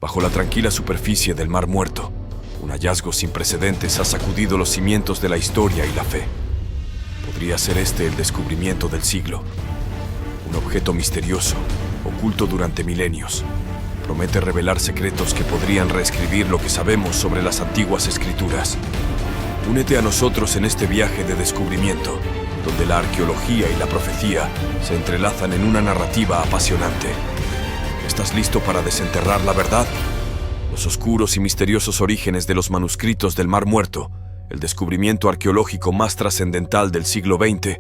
Bajo la tranquila superficie del Mar Muerto, un hallazgo sin precedentes ha sacudido los cimientos de la historia y la fe. Podría ser este el descubrimiento del siglo. Un objeto misterioso, oculto durante milenios, promete revelar secretos que podrían reescribir lo que sabemos sobre las antiguas escrituras. Únete a nosotros en este viaje de descubrimiento, donde la arqueología y la profecía se entrelazan en una narrativa apasionante. ¿Estás listo para desenterrar la verdad? Los oscuros y misteriosos orígenes de los manuscritos del Mar Muerto, el descubrimiento arqueológico más trascendental del siglo XX,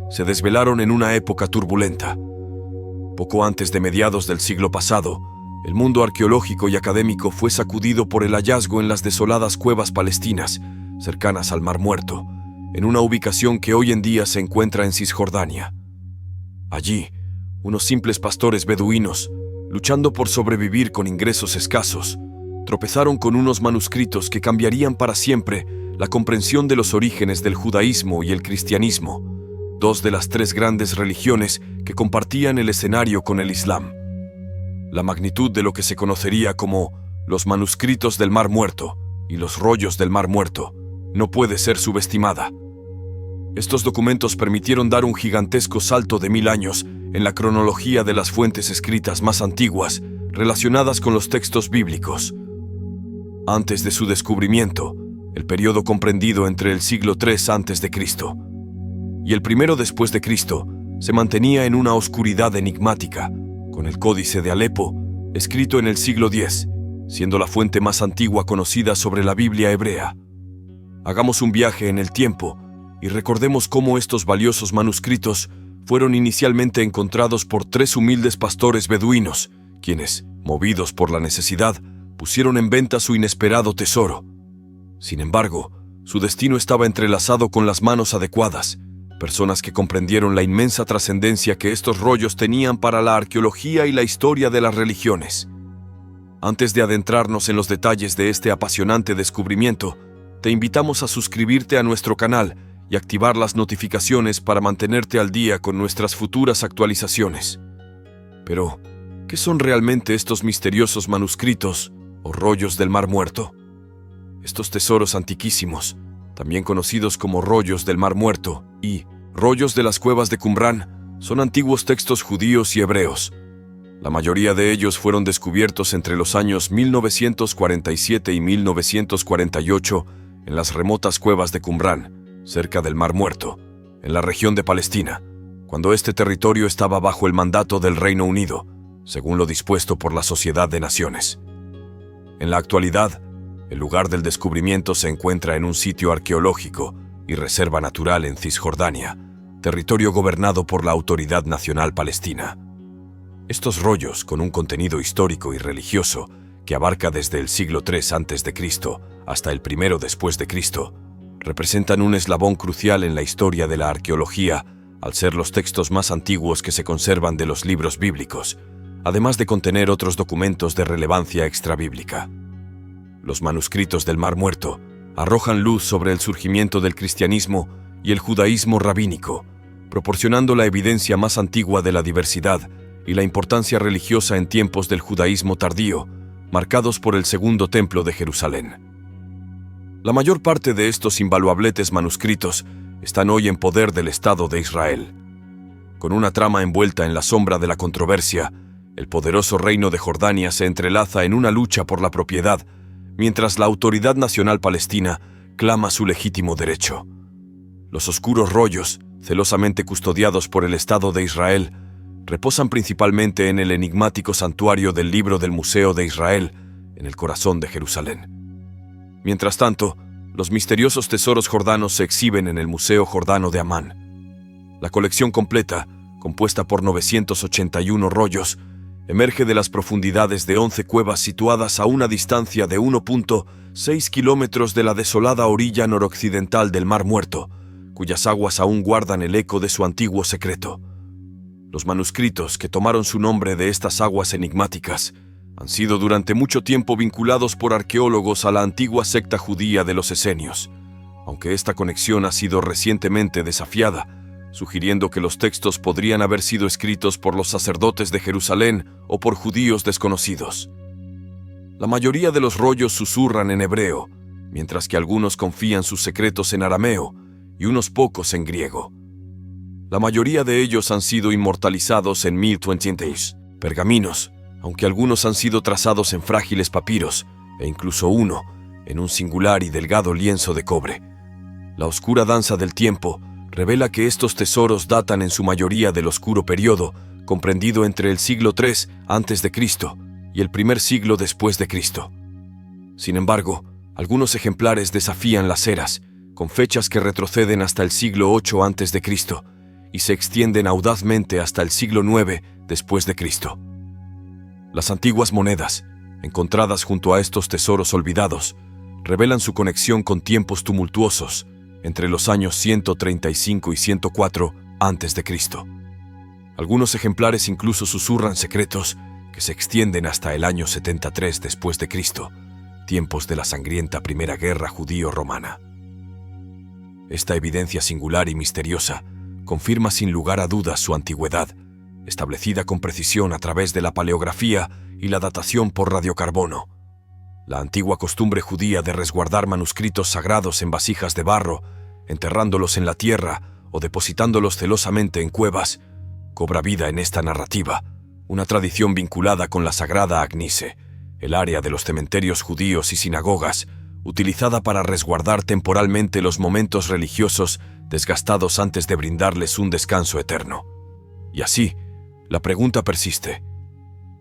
se desvelaron en una época turbulenta. Poco antes de mediados del siglo pasado, el mundo arqueológico y académico fue sacudido por el hallazgo en las desoladas cuevas palestinas, cercanas al Mar Muerto, en una ubicación que hoy en día se encuentra en Cisjordania. Allí, unos simples pastores beduinos, luchando por sobrevivir con ingresos escasos, tropezaron con unos manuscritos que cambiarían para siempre la comprensión de los orígenes del judaísmo y el cristianismo, dos de las tres grandes religiones que compartían el escenario con el Islam. La magnitud de lo que se conocería como los manuscritos del Mar Muerto y los rollos del Mar Muerto no puede ser subestimada. Estos documentos permitieron dar un gigantesco salto de 1000 años en la cronología de las fuentes escritas más antiguas relacionadas con los textos bíblicos. Antes de su descubrimiento, el periodo comprendido entre el siglo III a.C. y el primero después de Cristo se mantenía en una oscuridad enigmática, con el Códice de Alepo, escrito en el siglo X, siendo la fuente más antigua conocida sobre la Biblia hebrea. Hagamos un viaje en el tiempo y recordemos cómo estos valiosos manuscritos fueron inicialmente encontrados por tres humildes pastores beduinos, quienes, movidos por la necesidad, pusieron en venta su inesperado tesoro. Sin embargo, su destino estaba entrelazado con las manos adecuadas, personas que comprendieron la inmensa trascendencia que estos rollos tenían para la arqueología y la historia de las religiones. Antes de adentrarnos en los detalles de este apasionante descubrimiento, te invitamos a suscribirte a nuestro canal y activar las notificaciones para mantenerte al día con nuestras futuras actualizaciones. Pero, ¿qué son realmente estos misteriosos manuscritos o rollos del Mar Muerto? Estos tesoros antiquísimos, también conocidos como rollos del Mar Muerto y rollos de las cuevas de Qumrán, son antiguos textos judíos y hebreos. La mayoría de ellos fueron descubiertos entre los años 1947 y 1948 en las remotas cuevas de Qumrán, cerca del Mar Muerto, en la región de Palestina, cuando este territorio estaba bajo el mandato del Reino Unido, según lo dispuesto por la Sociedad de Naciones. En la actualidad, el lugar del descubrimiento se encuentra en un sitio arqueológico y reserva natural en Cisjordania, territorio gobernado por la Autoridad Nacional Palestina. Estos rollos, con un contenido histórico y religioso que abarca desde el siglo III a.C. hasta el primero después de Cristo, representan un eslabón crucial en la historia de la arqueología, al ser los textos más antiguos que se conservan de los libros bíblicos, además de contener otros documentos de relevancia extrabíblica. Los manuscritos del Mar Muerto arrojan luz sobre el surgimiento del cristianismo y el judaísmo rabínico, proporcionando la evidencia más antigua de la diversidad y la importancia religiosa en tiempos del judaísmo tardío, marcados por el Segundo Templo de Jerusalén. La mayor parte de estos invaluables manuscritos están hoy en poder del Estado de Israel. Con una trama envuelta en la sombra de la controversia, el poderoso reino de Jordania se entrelaza en una lucha por la propiedad, mientras la Autoridad Nacional Palestina clama su legítimo derecho. Los oscuros rollos, celosamente custodiados por el Estado de Israel, reposan principalmente en el enigmático santuario del Libro del Museo de Israel, en el corazón de Jerusalén. Mientras tanto, los misteriosos tesoros jordanos se exhiben en el Museo Jordano de Amán. La colección completa, compuesta por 981 rollos, emerge de las profundidades de 11 cuevas situadas a una distancia de 1.6 kilómetros de la desolada orilla noroccidental del Mar Muerto, cuyas aguas aún guardan el eco de su antiguo secreto. Los manuscritos que tomaron su nombre de estas aguas enigmáticas han sido durante mucho tiempo vinculados por arqueólogos a la antigua secta judía de los esenios, aunque esta conexión ha sido recientemente desafiada, sugiriendo que los textos podrían haber sido escritos por los sacerdotes de Jerusalén o por judíos desconocidos. La mayoría de los rollos susurran en hebreo, mientras que algunos confían sus secretos en arameo y unos pocos en griego. La mayoría de ellos han sido inmortalizados en 1020 pergaminos, aunque algunos han sido trazados en frágiles papiros, e incluso uno en un singular y delgado lienzo de cobre. La oscura danza del tiempo revela que estos tesoros datan en su mayoría del oscuro periodo comprendido entre el siglo III a.C. y el primer siglo después de Cristo. Sin embargo, algunos ejemplares desafían las eras, con fechas que retroceden hasta el siglo VIII a.C. y se extienden audazmente hasta el siglo IX después de Cristo. Las antiguas monedas, encontradas junto a estos tesoros olvidados, revelan su conexión con tiempos tumultuosos entre los años 135 y 104 a.C. Algunos ejemplares incluso susurran secretos que se extienden hasta el año 73 después de Cristo, tiempos de la sangrienta Primera Guerra Judío-Romana. Esta evidencia singular y misteriosa confirma sin lugar a dudas su antigüedad, establecida con precisión a través de la paleografía y la datación por radiocarbono. La antigua costumbre judía de resguardar manuscritos sagrados en vasijas de barro, enterrándolos en la tierra o depositándolos celosamente en cuevas, cobra vida en esta narrativa, una tradición vinculada con la sagrada Agnise, el área de los cementerios judíos y sinagogas, utilizada para resguardar temporalmente los momentos religiosos desgastados antes de brindarles un descanso eterno. Y así, la pregunta persiste: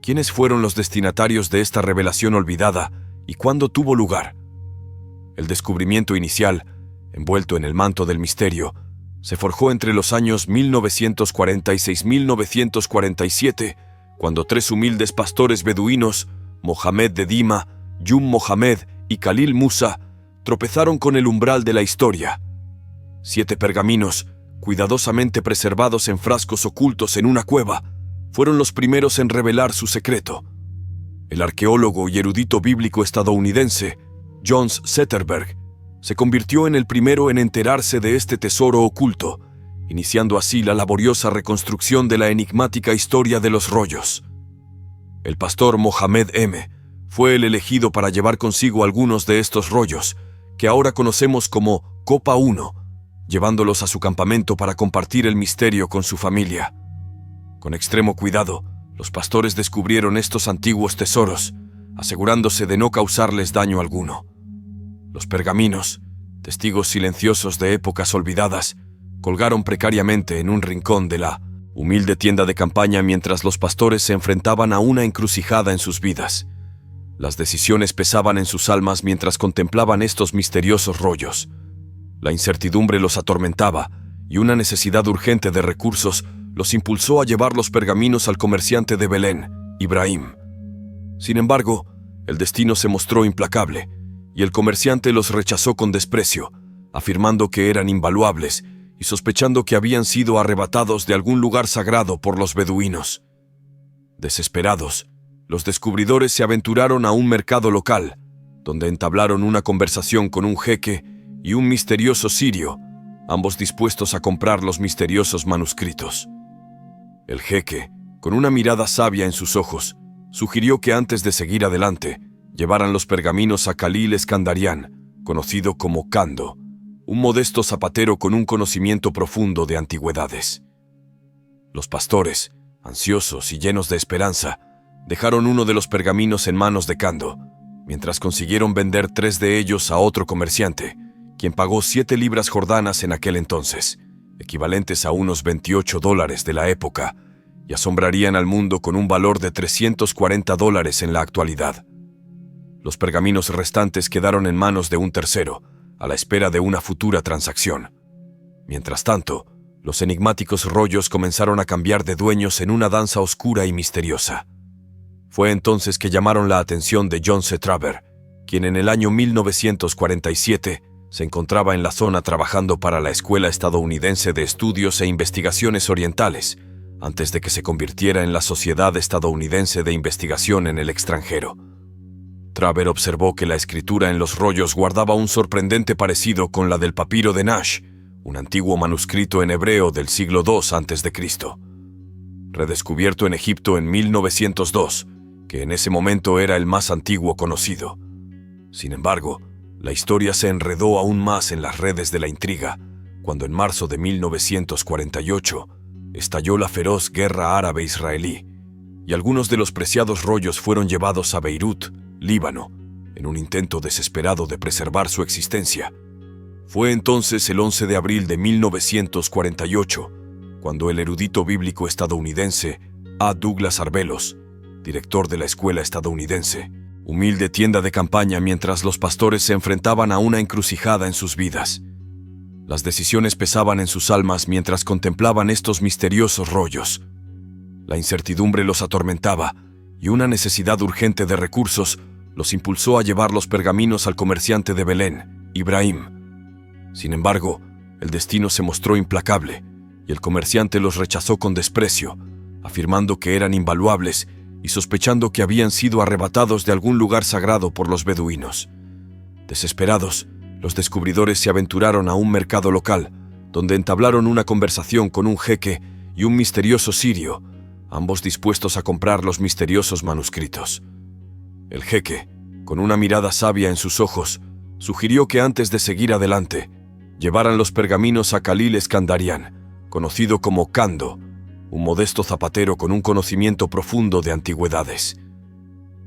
¿quiénes fueron los destinatarios de esta revelación olvidada y cuándo tuvo lugar? El descubrimiento inicial, envuelto en el manto del misterio, se forjó entre los años 1946 y 1947, cuando tres humildes pastores beduinos, Mohamed de Dima, Yum Mohamed y Khalil Musa, tropezaron con el umbral de la historia. 7 pergaminos, cuidadosamente preservados en frascos ocultos en una cueva, fueron los primeros en revelar su secreto. El arqueólogo y erudito bíblico estadounidense, John Zetterberg, se convirtió en el primero en enterarse de este tesoro oculto, iniciando así la laboriosa reconstrucción de la enigmática historia de los rollos. El pastor Mohamed M. fue el elegido para llevar consigo algunos de estos rollos, que ahora conocemos como Copa 1, llevándolos a su campamento para compartir el misterio con su familia. Con extremo cuidado, los pastores descubrieron estos antiguos tesoros, asegurándose de no causarles daño alguno. Los pergaminos, testigos silenciosos de épocas olvidadas, colgaron precariamente en un rincón de la humilde tienda de campaña mientras los pastores se enfrentaban a una encrucijada en sus vidas. Las decisiones pesaban en sus almas mientras contemplaban estos misteriosos rollos. La incertidumbre los atormentaba y una necesidad urgente de recursos los impulsó a llevar los pergaminos al comerciante de Belén, Ibrahim. Sin embargo, el destino se mostró implacable y el comerciante los rechazó con desprecio, afirmando que eran invaluables y sospechando que habían sido arrebatados de algún lugar sagrado por los beduinos. Desesperados, los descubridores se aventuraron a un mercado local, donde entablaron una conversación con un jeque y un misterioso sirio, ambos dispuestos a comprar los misteriosos manuscritos. El jeque, con una mirada sabia en sus ojos, sugirió que antes de seguir adelante, llevaran los pergaminos a Khalil Eskandarian, conocido como Kando, un modesto zapatero con un conocimiento profundo de antigüedades. Los pastores, ansiosos y llenos de esperanza, dejaron uno de los pergaminos en manos de Kando, mientras consiguieron vender 3 de ellos a otro comerciante, quien pagó 7 libras jordanas en aquel entonces, equivalentes a unos $28 de la época, y asombrarían al mundo con un valor de $340 en la actualidad. Los pergaminos restantes quedaron en manos de un tercero, a la espera de una futura transacción. Mientras tanto, los enigmáticos rollos comenzaron a cambiar de dueños en una danza oscura y misteriosa. Fue entonces que llamaron la atención de John C. Traver, quien en el año 1947 se encontraba en la zona trabajando para la Escuela Estadounidense de Estudios e Investigaciones Orientales, antes de que se convirtiera en la Sociedad Estadounidense de Investigación en el Extranjero. Traver observó que la escritura en los rollos guardaba un sorprendente parecido con la del papiro de Nash, un antiguo manuscrito en hebreo del siglo II a.C. Redescubierto en Egipto en 1902, que en ese momento era el más antiguo conocido. Sin embargo, la historia se enredó aún más en las redes de la intriga, cuando en marzo de 1948 estalló la feroz guerra árabe-israelí, y algunos de los preciados rollos fueron llevados a Beirut, Líbano, en un intento desesperado de preservar su existencia. Fue entonces el 11 de abril de 1948, cuando el erudito bíblico estadounidense A. Douglas Arbelos, director de la escuela estadounidense, humilde tienda de campaña mientras los pastores se enfrentaban a una encrucijada en sus vidas. Las decisiones pesaban en sus almas mientras contemplaban estos misteriosos rollos. La incertidumbre los atormentaba y una necesidad urgente de recursos los impulsó a llevar los pergaminos al comerciante de Belén, Ibrahim. Sin embargo, el destino se mostró implacable y el comerciante los rechazó con desprecio, afirmando que eran invaluables y sospechando que habían sido arrebatados de algún lugar sagrado por los beduinos. Desesperados, los descubridores se aventuraron a un mercado local, donde entablaron una conversación con un jeque y un misterioso sirio, ambos dispuestos a comprar los misteriosos manuscritos. El jeque, con una mirada sabia en sus ojos, sugirió que antes de seguir adelante, llevaran los pergaminos a Khalil Eskandarian, conocido como Kando, un modesto zapatero con un conocimiento profundo de antigüedades.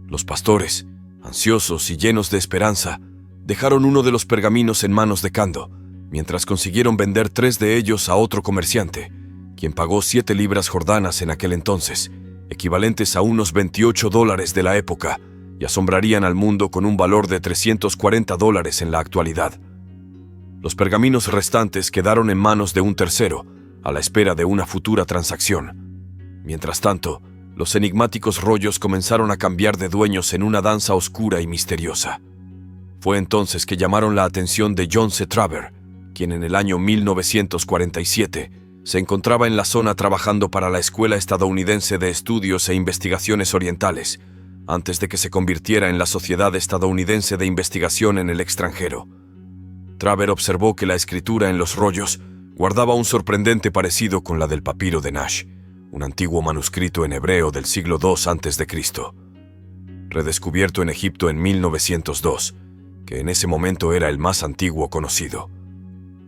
Los pastores, ansiosos y llenos de esperanza, dejaron uno de los pergaminos en manos de Kando, mientras consiguieron vender 3 de ellos a otro comerciante, quien pagó 7 libras jordanas en aquel entonces, equivalentes a unos $28 de la época, y asombrarían al mundo con un valor de $340 en la actualidad. Los pergaminos restantes quedaron en manos de un tercero, a la espera de una futura transacción. Mientras tanto, los enigmáticos rollos comenzaron a cambiar de dueños en una danza oscura y misteriosa. Fue entonces que llamaron la atención de John C. Traver, quien en el año 1947 se encontraba en la zona trabajando para la Escuela Estadounidense de Estudios e Investigaciones Orientales, antes de que se convirtiera en la Sociedad Estadounidense de Investigación en el Extranjero. Traver observó que la escritura en los rollos guardaba un sorprendente parecido con la del papiro de Nash, un antiguo manuscrito en hebreo del siglo II a.C., redescubierto en Egipto en 1902, que en ese momento era el más antiguo conocido.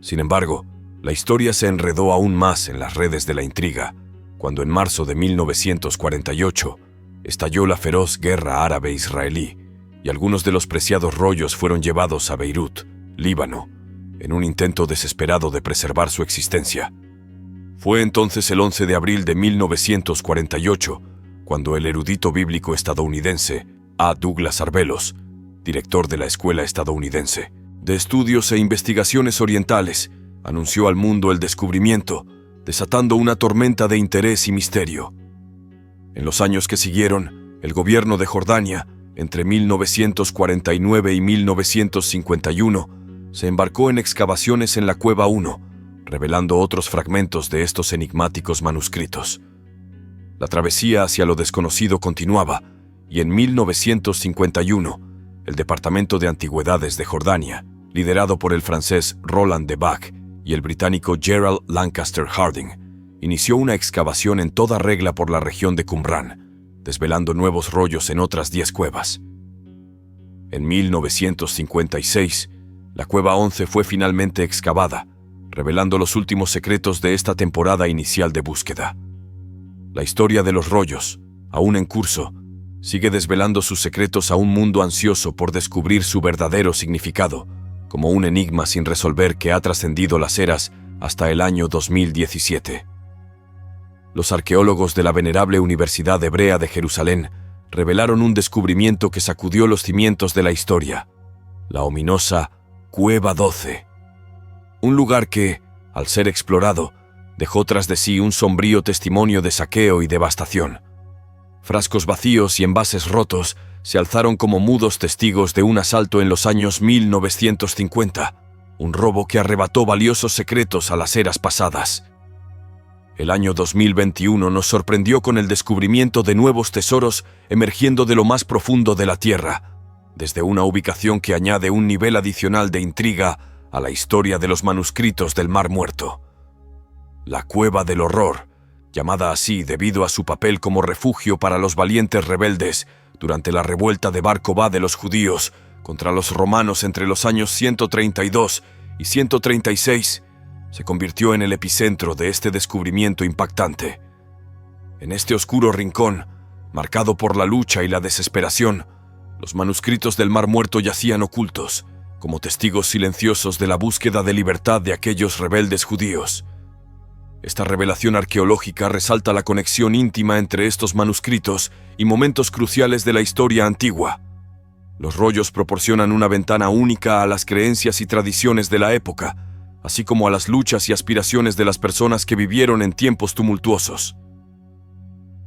Sin embargo, la historia se enredó aún más en las redes de la intriga, cuando en marzo de 1948 estalló la feroz guerra árabe-israelí y algunos de los preciados rollos fueron llevados a Beirut, Líbano, en un intento desesperado de preservar su existencia. Fue entonces el 11 de abril de 1948 cuando el erudito bíblico estadounidense A. Douglas Arbelos, director de la Escuela Estadounidense de Estudios e Investigaciones Orientales, anunció al mundo el descubrimiento, desatando una tormenta de interés y misterio. En los años que siguieron, el gobierno de Jordania, entre 1949 y 1951, se embarcó en excavaciones en la Cueva 1, revelando otros fragmentos de estos enigmáticos manuscritos. La travesía hacia lo desconocido continuaba, y en 1951, el Departamento de Antigüedades de Jordania, liderado por el francés Roland de Bach y el británico Gerald Lancaster Harding, inició una excavación en toda regla por la región de Qumran, desvelando nuevos rollos en otras 10 cuevas. En 1956, la Cueva 11 fue finalmente excavada, revelando los últimos secretos de esta temporada inicial de búsqueda. La historia de los rollos, aún en curso, sigue desvelando sus secretos a un mundo ansioso por descubrir su verdadero significado, como un enigma sin resolver que ha trascendido las eras hasta el año 2017. Los arqueólogos de la venerable Universidad Hebrea de Jerusalén revelaron un descubrimiento que sacudió los cimientos de la historia: la ominosa Cueva 12. Un lugar que, al ser explorado, dejó tras de sí un sombrío testimonio de saqueo y devastación. Frascos vacíos y envases rotos se alzaron como mudos testigos de un asalto en los años 1950, un robo que arrebató valiosos secretos a las eras pasadas. El año 2021 nos sorprendió con el descubrimiento de nuevos tesoros emergiendo de lo más profundo de la Tierra, desde una ubicación que añade un nivel adicional de intriga a la historia de los manuscritos del Mar Muerto. La Cueva del Horror, llamada así debido a su papel como refugio para los valientes rebeldes durante la revuelta de Bar Kokhba de los judíos contra los romanos entre los años 132 y 136, se convirtió en el epicentro de este descubrimiento impactante. En este oscuro rincón, marcado por la lucha y la desesperación, los manuscritos del Mar Muerto yacían ocultos, como testigos silenciosos de la búsqueda de libertad de aquellos rebeldes judíos. Esta revelación arqueológica resalta la conexión íntima entre estos manuscritos y momentos cruciales de la historia antigua. Los rollos proporcionan una ventana única a las creencias y tradiciones de la época, así como a las luchas y aspiraciones de las personas que vivieron en tiempos tumultuosos.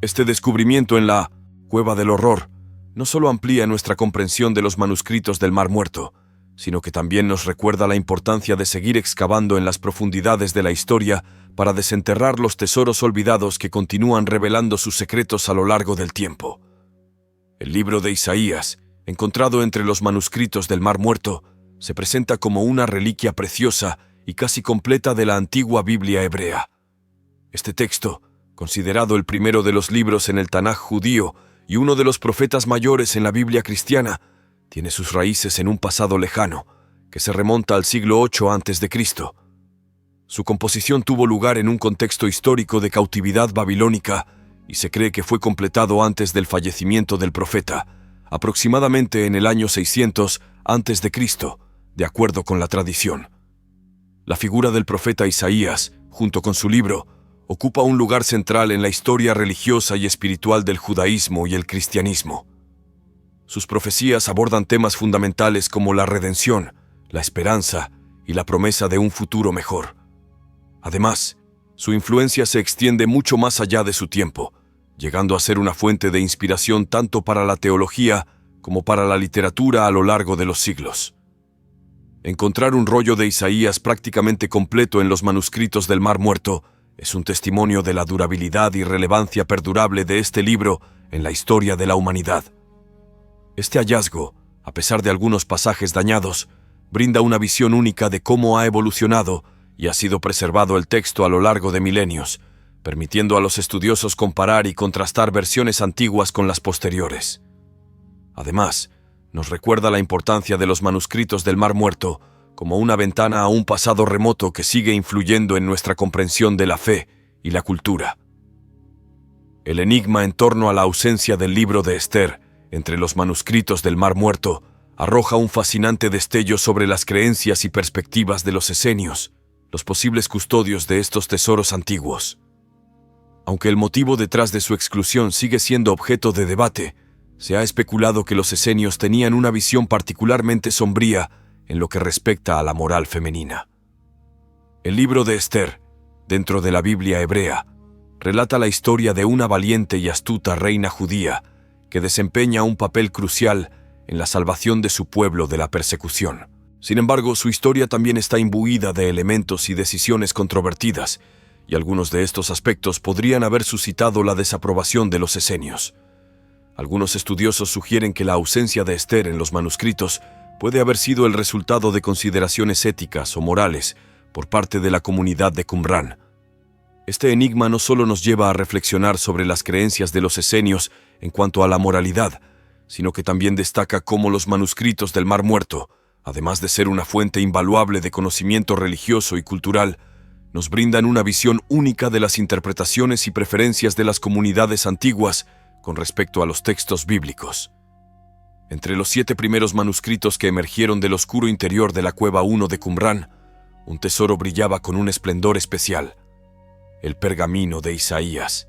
Este descubrimiento en la Cueva del Horror no solo amplía nuestra comprensión de los manuscritos del Mar Muerto, sino que también nos recuerda la importancia de seguir excavando en las profundidades de la historia para desenterrar los tesoros olvidados que continúan revelando sus secretos a lo largo del tiempo. El libro de Isaías, encontrado entre los manuscritos del Mar Muerto, se presenta como una reliquia preciosa y casi completa de la antigua Biblia hebrea. Este texto, considerado el primero de los libros en el Tanaj judío y uno de los profetas mayores en la Biblia cristiana, tiene sus raíces en un pasado lejano, que se remonta al siglo VIII a.C. Su composición tuvo lugar en un contexto histórico de cautividad babilónica y se cree que fue completado antes del fallecimiento del profeta, aproximadamente en el año 600 a.C., de acuerdo con la tradición. La figura del profeta Isaías, junto con su libro, ocupa un lugar central en la historia religiosa y espiritual del judaísmo y el cristianismo. Sus profecías abordan temas fundamentales como la redención, la esperanza y la promesa de un futuro mejor. Además, su influencia se extiende mucho más allá de su tiempo, llegando a ser una fuente de inspiración tanto para la teología como para la literatura a lo largo de los siglos. Encontrar un rollo de Isaías prácticamente completo en los manuscritos del Mar Muerto es un testimonio de la durabilidad y relevancia perdurable de este libro en la historia de la humanidad. Este hallazgo, a pesar de algunos pasajes dañados, brinda una visión única de cómo ha evolucionado y ha sido preservado el texto a lo largo de milenios, permitiendo a los estudiosos comparar y contrastar versiones antiguas con las posteriores. Además, nos recuerda la importancia de los manuscritos del Mar Muerto como una ventana a un pasado remoto que sigue influyendo en nuestra comprensión de la fe y la cultura. El enigma en torno a la ausencia del libro de Esther entre los manuscritos del Mar Muerto arroja un fascinante destello sobre las creencias y perspectivas de los esenios, los posibles custodios de estos tesoros antiguos. Aunque el motivo detrás de su exclusión sigue siendo objeto de debate, se ha especulado que los esenios tenían una visión particularmente sombría en lo que respecta a la moral femenina. El libro de Esther, dentro de la Biblia hebrea, relata la historia de una valiente y astuta reina judía que desempeña un papel crucial en la salvación de su pueblo de la persecución. Sin embargo, su historia también está imbuida de elementos y decisiones controvertidas, y algunos de estos aspectos podrían haber suscitado la desaprobación de los esenios. Algunos estudiosos sugieren que la ausencia de Esther en los manuscritos puede haber sido el resultado de consideraciones éticas o morales por parte de la comunidad de Qumrán. Este enigma no solo nos lleva a reflexionar sobre las creencias de los esenios en cuanto a la moralidad, sino que también destaca cómo los manuscritos del Mar Muerto, además de ser una fuente invaluable de conocimiento religioso y cultural, nos brindan una visión única de las interpretaciones y preferencias de las comunidades antiguas con respecto a los textos bíblicos. Entre los 7 primeros manuscritos que emergieron del oscuro interior de la Cueva 1 de Qumrán, un tesoro brillaba con un esplendor especial: el pergamino de Isaías.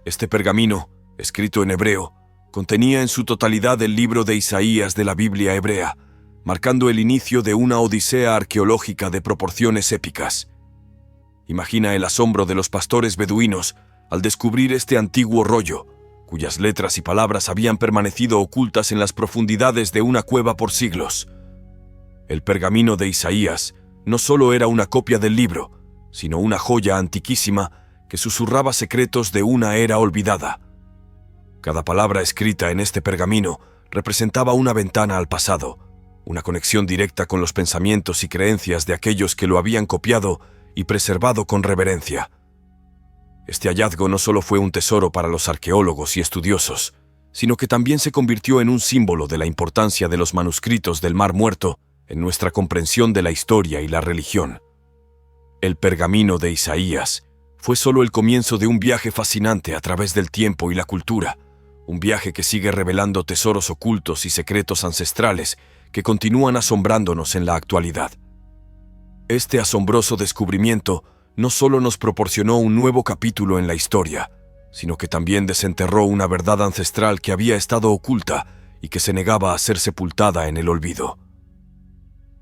Este pergamino, escrito en hebreo, contenía en su totalidad el libro de Isaías de la Biblia hebrea, marcando el inicio de una odisea arqueológica de proporciones épicas. Imagina el asombro de los pastores beduinos al descubrir este antiguo rollo, cuyas letras y palabras habían permanecido ocultas en las profundidades de una cueva por siglos. El pergamino de Isaías no solo era una copia del libro, sino una joya antiquísima que susurraba secretos de una era olvidada. Cada palabra escrita en este pergamino representaba una ventana al pasado, una conexión directa con los pensamientos y creencias de aquellos que lo habían copiado y preservado con reverencia. Este hallazgo no solo fue un tesoro para los arqueólogos y estudiosos, sino que también se convirtió en un símbolo de la importancia de los manuscritos del Mar Muerto en nuestra comprensión de la historia y la religión. El pergamino de Isaías fue solo el comienzo de un viaje fascinante a través del tiempo y la cultura, un viaje que sigue revelando tesoros ocultos y secretos ancestrales que continúan asombrándonos en la actualidad. Este asombroso descubrimiento no solo nos proporcionó un nuevo capítulo en la historia, sino que también desenterró una verdad ancestral que había estado oculta y que se negaba a ser sepultada en el olvido.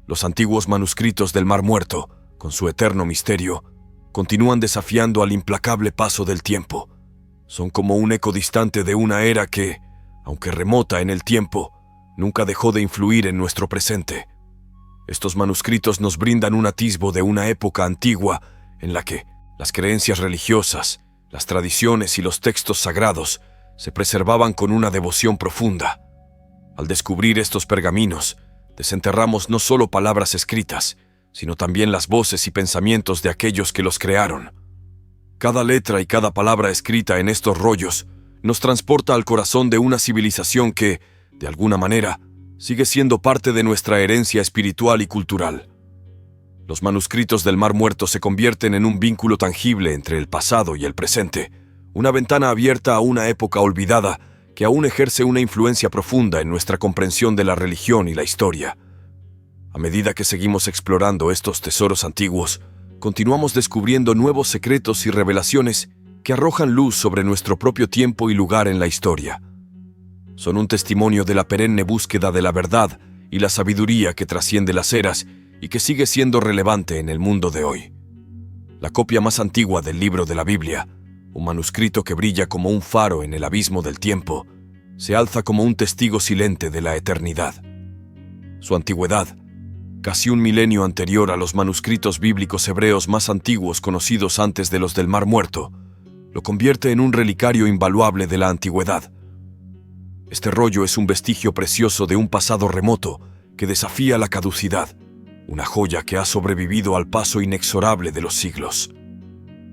Los antiguos manuscritos del Mar Muerto, con su eterno misterio, continúan desafiando al implacable paso del tiempo. Son como un eco distante de una era que, aunque remota en el tiempo, nunca dejó de influir en nuestro presente. Estos manuscritos nos brindan un atisbo de una época antigua en la que las creencias religiosas, las tradiciones y los textos sagrados se preservaban con una devoción profunda. Al descubrir estos pergaminos, desenterramos no solo palabras escritas, sino también las voces y pensamientos de aquellos que los crearon. Cada letra y cada palabra escrita en estos rollos nos transporta al corazón de una civilización que, de alguna manera, sigue siendo parte de nuestra herencia espiritual y cultural. Los manuscritos del Mar Muerto se convierten en un vínculo tangible entre el pasado y el presente, una ventana abierta a una época olvidada que aún ejerce una influencia profunda en nuestra comprensión de la religión y la historia. A medida que seguimos explorando estos tesoros antiguos, continuamos descubriendo nuevos secretos y revelaciones que arrojan luz sobre nuestro propio tiempo y lugar en la historia. Son un testimonio de la perenne búsqueda de la verdad y la sabiduría que trasciende las eras y que sigue siendo relevante en el mundo de hoy. La copia más antigua del libro de la Biblia, un manuscrito que brilla como un faro en el abismo del tiempo, se alza como un testigo silente de la eternidad. Su antigüedad, casi un milenio anterior a los manuscritos bíblicos hebreos más antiguos conocidos antes de los del Mar Muerto, lo convierte en un relicario invaluable de la antigüedad. Este rollo es un vestigio precioso de un pasado remoto que desafía la caducidad, una joya que ha sobrevivido al paso inexorable de los siglos.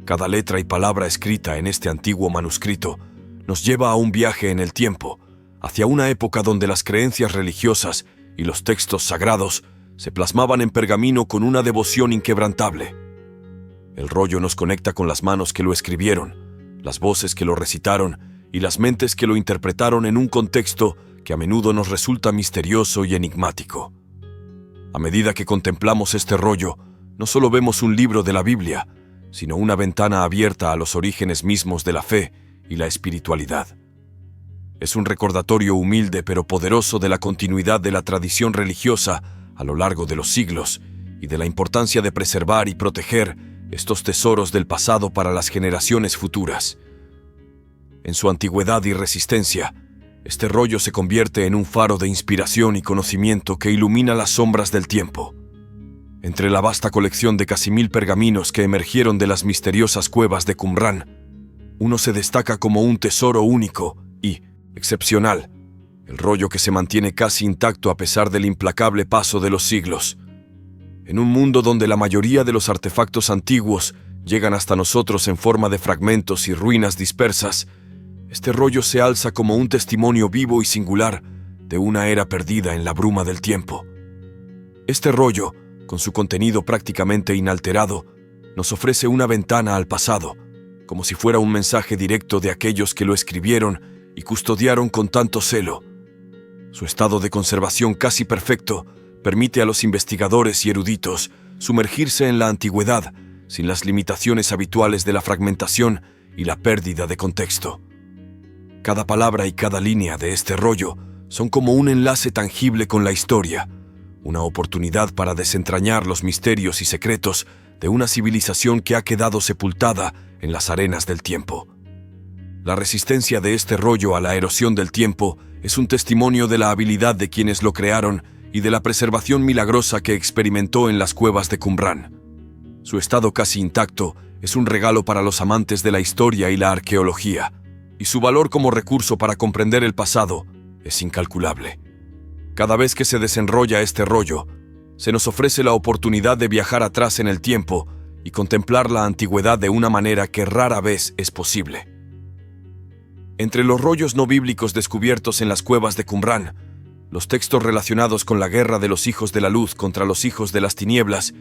Cada letra y palabra escrita en este antiguo manuscrito nos lleva a un viaje en el tiempo, hacia una época donde las creencias religiosas y los textos sagrados se plasmaban en pergamino con una devoción inquebrantable. El rollo nos conecta con las manos que lo escribieron, las voces que lo recitaron y las mentes que lo interpretaron en un contexto que a menudo nos resulta misterioso y enigmático. A medida que contemplamos este rollo, no solo vemos un libro de la Biblia, sino una ventana abierta a los orígenes mismos de la fe y la espiritualidad. Es un recordatorio humilde pero poderoso de la continuidad de la tradición religiosa a lo largo de los siglos y de la importancia de preservar y proteger estos tesoros del pasado para las generaciones futuras. En su antigüedad y resistencia, este rollo se convierte en un faro de inspiración y conocimiento que ilumina las sombras del tiempo. Entre la vasta colección de casi 1000 pergaminos que emergieron de las misteriosas cuevas de Qumrán, uno se destaca como un tesoro único y excepcional, el rollo que se mantiene casi intacto a pesar del implacable paso de los siglos. En un mundo donde la mayoría de los artefactos antiguos llegan hasta nosotros en forma de fragmentos y ruinas dispersas, este rollo se alza como un testimonio vivo y singular de una era perdida en la bruma del tiempo. Este rollo, con su contenido prácticamente inalterado, nos ofrece una ventana al pasado, como si fuera un mensaje directo de aquellos que lo escribieron y custodiaron con tanto celo. Su estado de conservación casi perfecto permite a los investigadores y eruditos sumergirse en la antigüedad sin las limitaciones habituales de la fragmentación y la pérdida de contexto. Cada palabra y cada línea de este rollo son como un enlace tangible con la historia, una oportunidad para desentrañar los misterios y secretos de una civilización que ha quedado sepultada en las arenas del tiempo. La resistencia de este rollo a la erosión del tiempo es un testimonio de la habilidad de quienes lo crearon y de la preservación milagrosa que experimentó en las cuevas de Qumrán. Su estado casi intacto es un regalo para los amantes de la historia y la arqueología, y su valor como recurso para comprender el pasado es incalculable. Cada vez que se desenrolla este rollo, se nos ofrece la oportunidad de viajar atrás en el tiempo y contemplar la antigüedad de una manera que rara vez es posible. Entre los rollos no bíblicos descubiertos en las cuevas de Qumrán, los textos relacionados con la guerra de los hijos de la luz contra los hijos de las tinieblas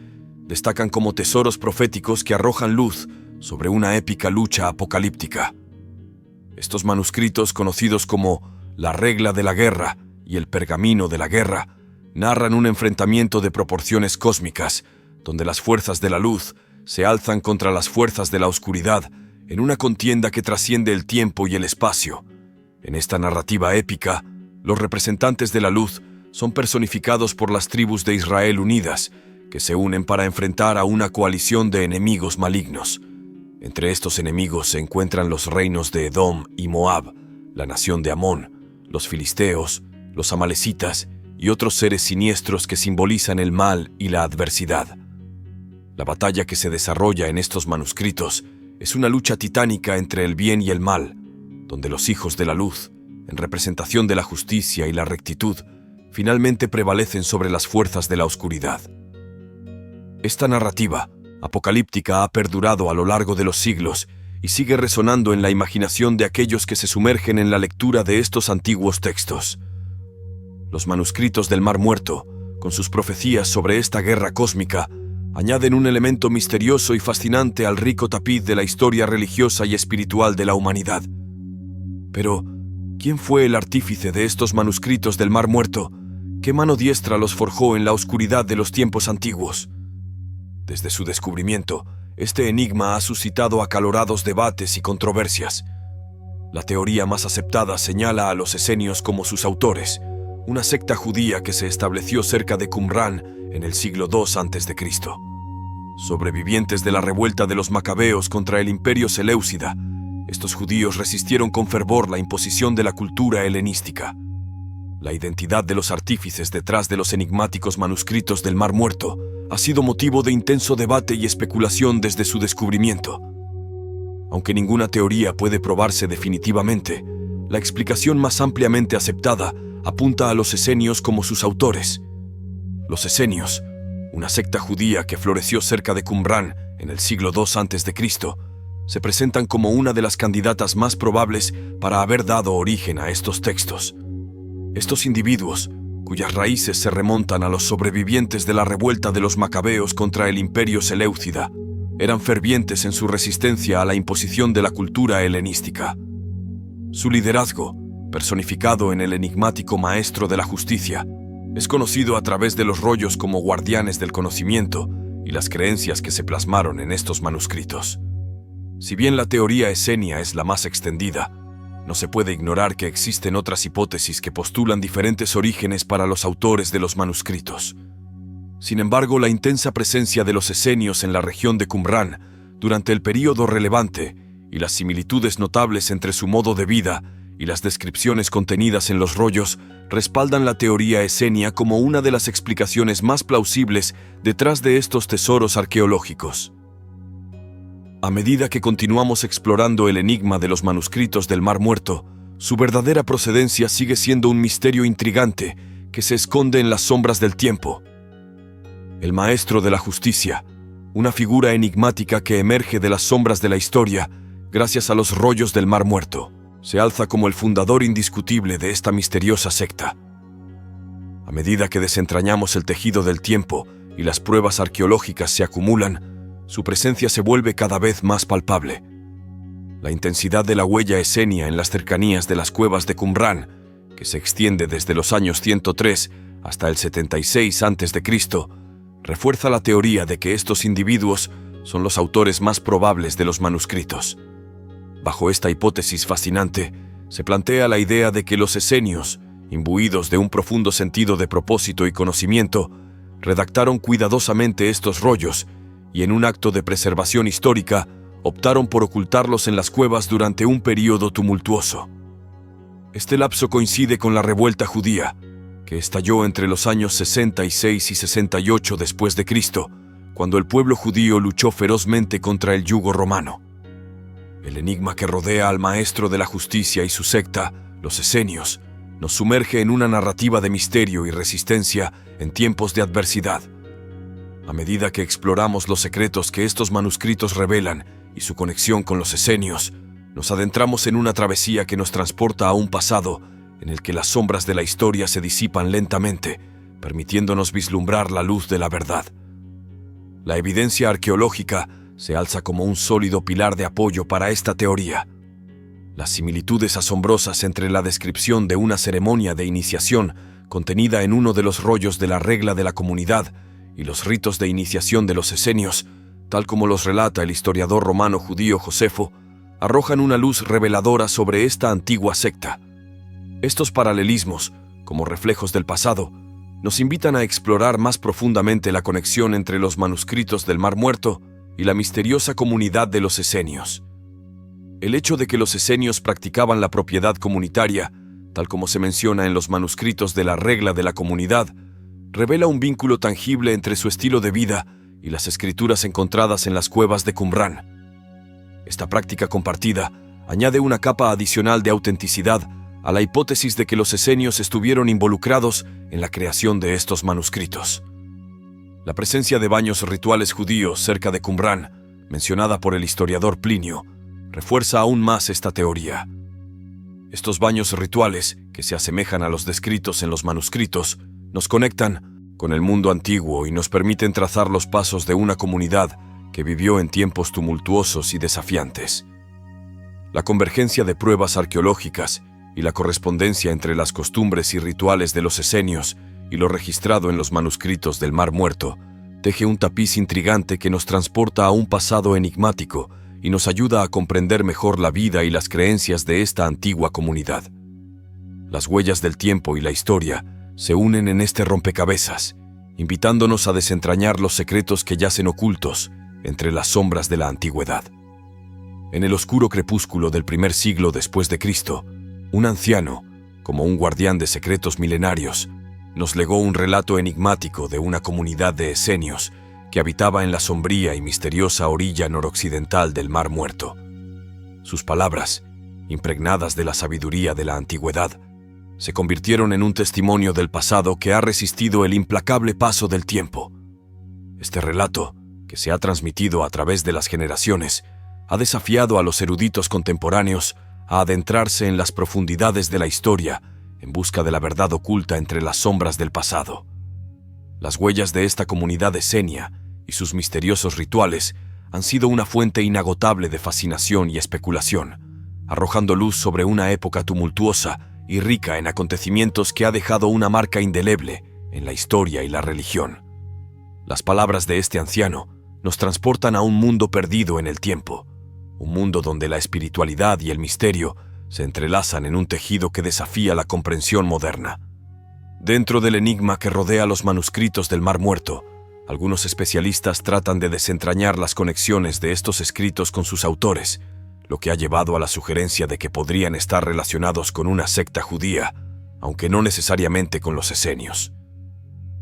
destacan como tesoros proféticos que arrojan luz sobre una épica lucha apocalíptica. Estos manuscritos, conocidos como la Regla de la Guerra y el Pergamino de la Guerra, narran un enfrentamiento de proporciones cósmicas, donde las fuerzas de la luz se alzan contra las fuerzas de la oscuridad en una contienda que trasciende el tiempo y el espacio. En esta narrativa épica, los representantes de la luz son personificados por las tribus de Israel unidas, que se unen para enfrentar a una coalición de enemigos malignos. Entre estos enemigos se encuentran los reinos de Edom y Moab, la nación de Amón, los filisteos, los amalecitas y otros seres siniestros que simbolizan el mal y la adversidad. La batalla que se desarrolla en estos manuscritos es una lucha titánica entre el bien y el mal, donde los hijos de la luz, en representación de la justicia y la rectitud, finalmente prevalecen sobre las fuerzas de la oscuridad. Esta narrativa apocalíptica ha perdurado a lo largo de los siglos y sigue resonando en la imaginación de aquellos que se sumergen en la lectura de estos antiguos textos. Los manuscritos del Mar Muerto, con sus profecías sobre esta guerra cósmica, añaden un elemento misterioso y fascinante al rico tapiz de la historia religiosa y espiritual de la humanidad. Pero, ¿quién fue el artífice de estos manuscritos del Mar Muerto? ¿Qué mano diestra los forjó en la oscuridad de los tiempos antiguos? Desde su descubrimiento, este enigma ha suscitado acalorados debates y controversias. La teoría más aceptada señala a los esenios como sus autores, una secta judía que se estableció cerca de Qumrán en el siglo II a.C. Sobrevivientes de la revuelta de los macabeos contra el imperio seleucida, estos judíos resistieron con fervor la imposición de la cultura helenística. La identidad de los artífices detrás de los enigmáticos manuscritos del Mar Muerto ha sido motivo de intenso debate y especulación desde su descubrimiento. Aunque ninguna teoría puede probarse definitivamente, la explicación más ampliamente aceptada apunta a los esenios como sus autores. Los esenios, una secta judía que floreció cerca de Qumrán en el siglo II a.C., se presentan como una de las candidatas más probables para haber dado origen a estos textos. Estos individuos, cuyas raíces se remontan a los sobrevivientes de la revuelta de los macabeos contra el imperio seleucida, eran fervientes en su resistencia a la imposición de la cultura helenística. Su liderazgo, personificado en el enigmático maestro de la justicia, es conocido a través de los rollos como guardianes del conocimiento y las creencias que se plasmaron en estos manuscritos. Si bien la teoría esenia es la más extendida, no se puede ignorar que existen otras hipótesis que postulan diferentes orígenes para los autores de los manuscritos. Sin embargo, la intensa presencia de los esenios en la región de Qumrán durante el período relevante y las similitudes notables entre su modo de vida y las descripciones contenidas en los rollos respaldan la teoría esenia como una de las explicaciones más plausibles detrás de estos tesoros arqueológicos. A medida que continuamos explorando el enigma de los manuscritos del Mar Muerto, su verdadera procedencia sigue siendo un misterio intrigante que se esconde en las sombras del tiempo. El maestro de la justicia, una figura enigmática que emerge de las sombras de la historia gracias a los rollos del Mar Muerto, se alza como el fundador indiscutible de esta misteriosa secta. A medida que desentrañamos el tejido del tiempo y las pruebas arqueológicas se acumulan, su presencia se vuelve cada vez más palpable. La intensidad de la huella esenia en las cercanías de las cuevas de Qumrán, que se extiende desde los años 103 hasta el 76 a.C., refuerza la teoría de que estos individuos son los autores más probables de los manuscritos. Bajo esta hipótesis fascinante, se plantea la idea de que los esenios, imbuidos de un profundo sentido de propósito y conocimiento, redactaron cuidadosamente estos rollos y en un acto de preservación histórica, optaron por ocultarlos en las cuevas durante un período tumultuoso. Este lapso coincide con la revuelta judía, que estalló entre los años 66 y 68 después de Cristo, cuando el pueblo judío luchó ferozmente contra el yugo romano. El enigma que rodea al maestro de la justicia y su secta, los esenios, nos sumerge en una narrativa de misterio y resistencia en tiempos de adversidad. A medida que exploramos los secretos que estos manuscritos revelan y su conexión con los esenios, nos adentramos en una travesía que nos transporta a un pasado en el que las sombras de la historia se disipan lentamente, permitiéndonos vislumbrar la luz de la verdad. La evidencia arqueológica se alza como un sólido pilar de apoyo para esta teoría. Las similitudes asombrosas entre la descripción de una ceremonia de iniciación contenida en uno de los rollos de la regla de la comunidad y los ritos de iniciación de los esenios, tal como los relata el historiador romano judío Josefo, arrojan una luz reveladora sobre esta antigua secta. Estos paralelismos, como reflejos del pasado, nos invitan a explorar más profundamente la conexión entre los manuscritos del Mar Muerto y la misteriosa comunidad de los esenios. El hecho de que los esenios practicaban la propiedad comunitaria, tal como se menciona en los manuscritos de la regla de la comunidad, revela un vínculo tangible entre su estilo de vida y las escrituras encontradas en las cuevas de Qumrán. Esta práctica compartida añade una capa adicional de autenticidad a la hipótesis de que los esenios estuvieron involucrados en la creación de estos manuscritos. La presencia de baños rituales judíos cerca de Qumrán, mencionada por el historiador Plinio, refuerza aún más esta teoría. Estos baños rituales, que se asemejan a los descritos en los manuscritos, nos conectan con el mundo antiguo y nos permiten trazar los pasos de una comunidad que vivió en tiempos tumultuosos y desafiantes. La convergencia de pruebas arqueológicas y la correspondencia entre las costumbres y rituales de los esenios y lo registrado en los manuscritos del Mar Muerto teje un tapiz intrigante que nos transporta a un pasado enigmático y nos ayuda a comprender mejor la vida y las creencias de esta antigua comunidad. Las huellas del tiempo y la historia se unen en este rompecabezas, invitándonos a desentrañar los secretos que yacen ocultos entre las sombras de la antigüedad. En el oscuro crepúsculo del primer siglo después de Cristo, un anciano, como un guardián de secretos milenarios, nos legó un relato enigmático de una comunidad de esenios que habitaba en la sombría y misteriosa orilla noroccidental del Mar Muerto. Sus palabras, impregnadas de la sabiduría de la antigüedad, se convirtieron en un testimonio del pasado que ha resistido el implacable paso del tiempo. Este relato, que se ha transmitido a través de las generaciones, ha desafiado a los eruditos contemporáneos a adentrarse en las profundidades de la historia en busca de la verdad oculta entre las sombras del pasado. Las huellas de esta comunidad esenia y sus misteriosos rituales han sido una fuente inagotable de fascinación y especulación, arrojando luz sobre una época tumultuosa y rica en acontecimientos que ha dejado una marca indeleble en la historia y la religión. Las palabras de este anciano nos transportan a un mundo perdido en el tiempo, un mundo donde la espiritualidad y el misterio se entrelazan en un tejido que desafía la comprensión moderna. Dentro del enigma que rodea los manuscritos del Mar Muerto, algunos especialistas tratan de desentrañar las conexiones de estos escritos con sus autores, lo que ha llevado a la sugerencia de que podrían estar relacionados con una secta judía, aunque no necesariamente con los esenios.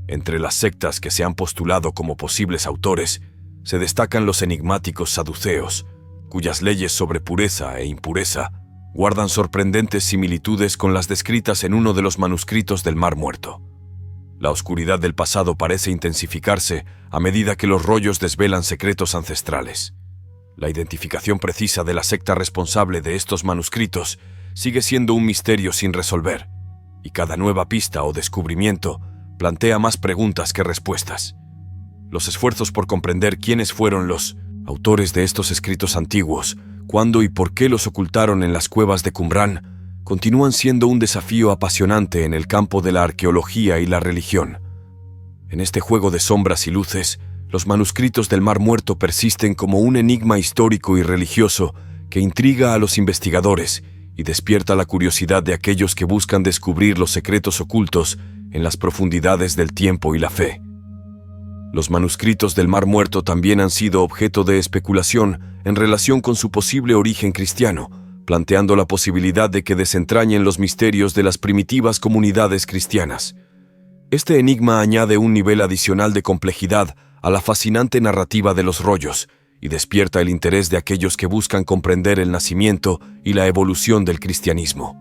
Entre las sectas que se han postulado como posibles autores, se destacan los enigmáticos saduceos, cuyas leyes sobre pureza e impureza guardan sorprendentes similitudes con las descritas en uno de los manuscritos del Mar Muerto. La oscuridad del pasado parece intensificarse a medida que los rollos desvelan secretos ancestrales. La identificación precisa de la secta responsable de estos manuscritos sigue siendo un misterio sin resolver, y cada nueva pista o descubrimiento plantea más preguntas que respuestas. Los esfuerzos por comprender quiénes fueron los autores de estos escritos antiguos, cuándo y por qué los ocultaron en las cuevas de Qumrán, continúan siendo un desafío apasionante en el campo de la arqueología y la religión. En este juego de sombras y luces, los manuscritos del Mar Muerto persisten como un enigma histórico y religioso que intriga a los investigadores y despierta la curiosidad de aquellos que buscan descubrir los secretos ocultos en las profundidades del tiempo y la fe. Los manuscritos del Mar Muerto también han sido objeto de especulación en relación con su posible origen cristiano, planteando la posibilidad de que desentrañen los misterios de las primitivas comunidades cristianas. Este enigma añade un nivel adicional de complejidad a la fascinante narrativa de los rollos y despierta el interés de aquellos que buscan comprender el nacimiento y la evolución del cristianismo.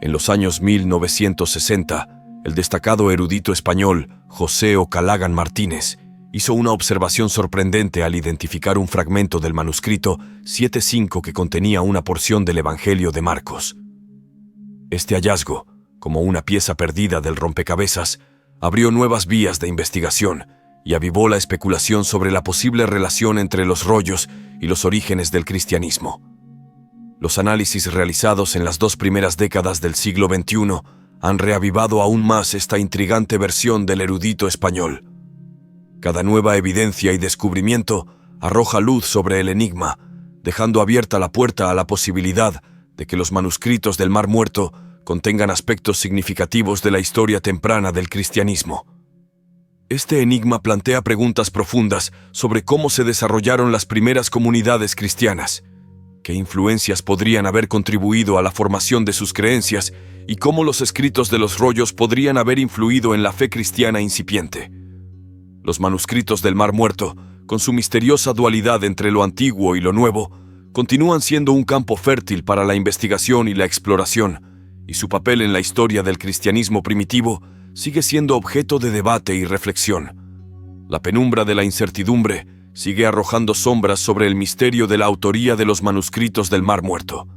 En los años 1960, el destacado erudito español José O'Callaghan Martínez hizo una observación sorprendente al identificar un fragmento del manuscrito 7.5 que contenía una porción del Evangelio de Marcos. Este hallazgo, como una pieza perdida del rompecabezas, abrió nuevas vías de investigación y avivó la especulación sobre la posible relación entre los rollos y los orígenes del cristianismo. Los análisis realizados en las 2 primeras décadas del siglo XXI han reavivado aún más esta intrigante versión del erudito español. Cada nueva evidencia y descubrimiento arroja luz sobre el enigma, dejando abierta la puerta a la posibilidad de que los manuscritos del Mar Muerto contengan aspectos significativos de la historia temprana del cristianismo. Este enigma plantea preguntas profundas sobre cómo se desarrollaron las primeras comunidades cristianas, qué influencias podrían haber contribuido a la formación de sus creencias y cómo los escritos de los rollos podrían haber influido en la fe cristiana incipiente. Los manuscritos del Mar Muerto, con su misteriosa dualidad entre lo antiguo y lo nuevo, continúan siendo un campo fértil para la investigación y la exploración, y su papel en la historia del cristianismo primitivo sigue siendo objeto de debate y reflexión. La penumbra de la incertidumbre sigue arrojando sombras sobre el misterio de la autoría de los manuscritos del Mar Muerto.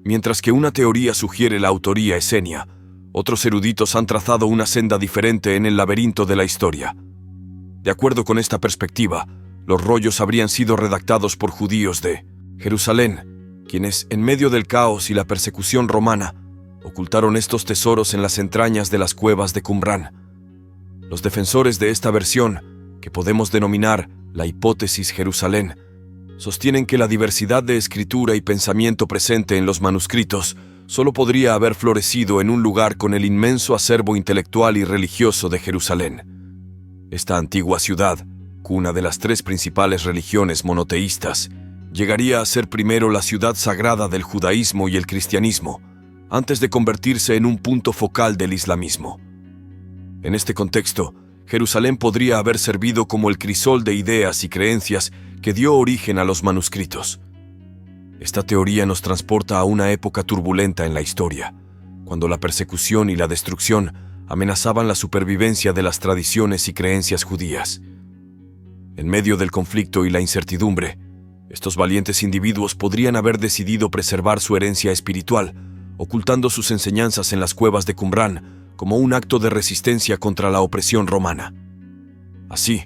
Mientras que una teoría sugiere la autoría esenia, otros eruditos han trazado una senda diferente en el laberinto de la historia. De acuerdo con esta perspectiva, los rollos habrían sido redactados por judíos de Jerusalén, quienes, en medio del caos y la persecución romana, ocultaron estos tesoros en las entrañas de las cuevas de Qumrán. Los defensores de esta versión, que podemos denominar la hipótesis Jerusalén, sostienen que la diversidad de escritura y pensamiento presente en los manuscritos solo podría haber florecido en un lugar con el inmenso acervo intelectual y religioso de Jerusalén. Esta antigua ciudad, cuna de las 3 principales religiones monoteístas, llegaría a ser primero la ciudad sagrada del judaísmo y el cristianismo, antes de convertirse en un punto focal del islamismo. En este contexto, Jerusalén podría haber servido como el crisol de ideas y creencias que dio origen a los manuscritos. Esta teoría nos transporta a una época turbulenta en la historia, cuando la persecución y la destrucción amenazaban la supervivencia de las tradiciones y creencias judías. En medio del conflicto y la incertidumbre, estos valientes individuos podrían haber decidido preservar su herencia espiritual, ocultando sus enseñanzas en las cuevas de Qumrán como un acto de resistencia contra la opresión romana. Así,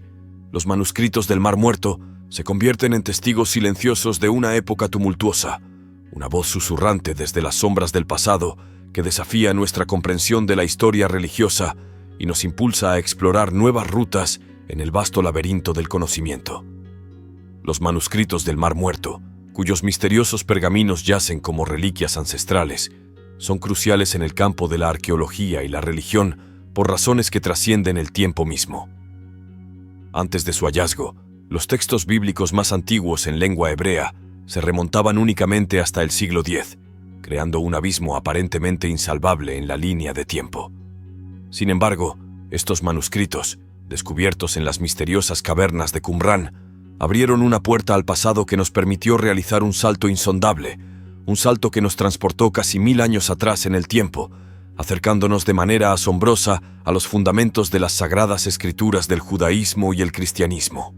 los manuscritos del Mar Muerto se convierten en testigos silenciosos de una época tumultuosa, una voz susurrante desde las sombras del pasado que desafía nuestra comprensión de la historia religiosa y nos impulsa a explorar nuevas rutas en el vasto laberinto del conocimiento. Los manuscritos del Mar Muerto, cuyos misteriosos pergaminos yacen como reliquias ancestrales, son cruciales en el campo de la arqueología y la religión por razones que trascienden el tiempo mismo. Antes de su hallazgo, los textos bíblicos más antiguos en lengua hebrea se remontaban únicamente hasta el siglo X, creando un abismo aparentemente insalvable en la línea de tiempo. Sin embargo, estos manuscritos, descubiertos en las misteriosas cavernas de Qumrán, abrieron una puerta al pasado que nos permitió realizar un salto insondable, un salto que nos transportó casi 1000 años atrás en el tiempo, acercándonos de manera asombrosa a los fundamentos de las sagradas escrituras del judaísmo y el cristianismo.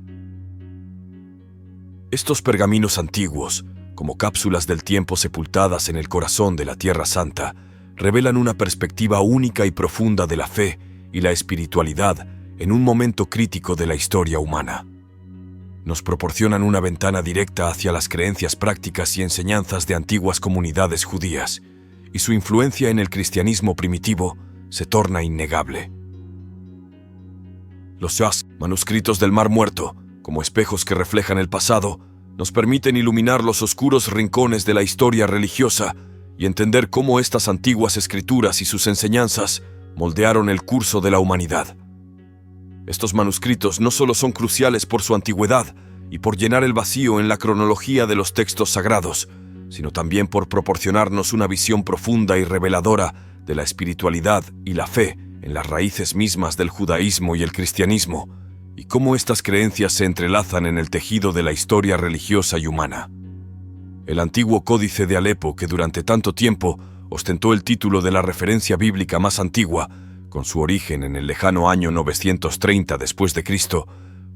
Estos pergaminos antiguos, como cápsulas del tiempo sepultadas en el corazón de la Tierra Santa, revelan una perspectiva única y profunda de la fe y la espiritualidad en un momento crítico de la historia humana. Nos proporcionan una ventana directa hacia las creencias prácticas y enseñanzas de antiguas comunidades judías, y su influencia en el cristianismo primitivo se torna innegable. Los manuscritos del Mar Muerto, como espejos que reflejan el pasado, nos permiten iluminar los oscuros rincones de la historia religiosa y entender cómo estas antiguas escrituras y sus enseñanzas moldearon el curso de la humanidad. Estos manuscritos no solo son cruciales por su antigüedad y por llenar el vacío en la cronología de los textos sagrados, sino también por proporcionarnos una visión profunda y reveladora de la espiritualidad y la fe en las raíces mismas del judaísmo y el cristianismo, y cómo estas creencias se entrelazan en el tejido de la historia religiosa y humana. El antiguo Códice de Alepo, que durante tanto tiempo ostentó el título de la referencia bíblica más antigua, con su origen en el lejano año 930 después de Cristo,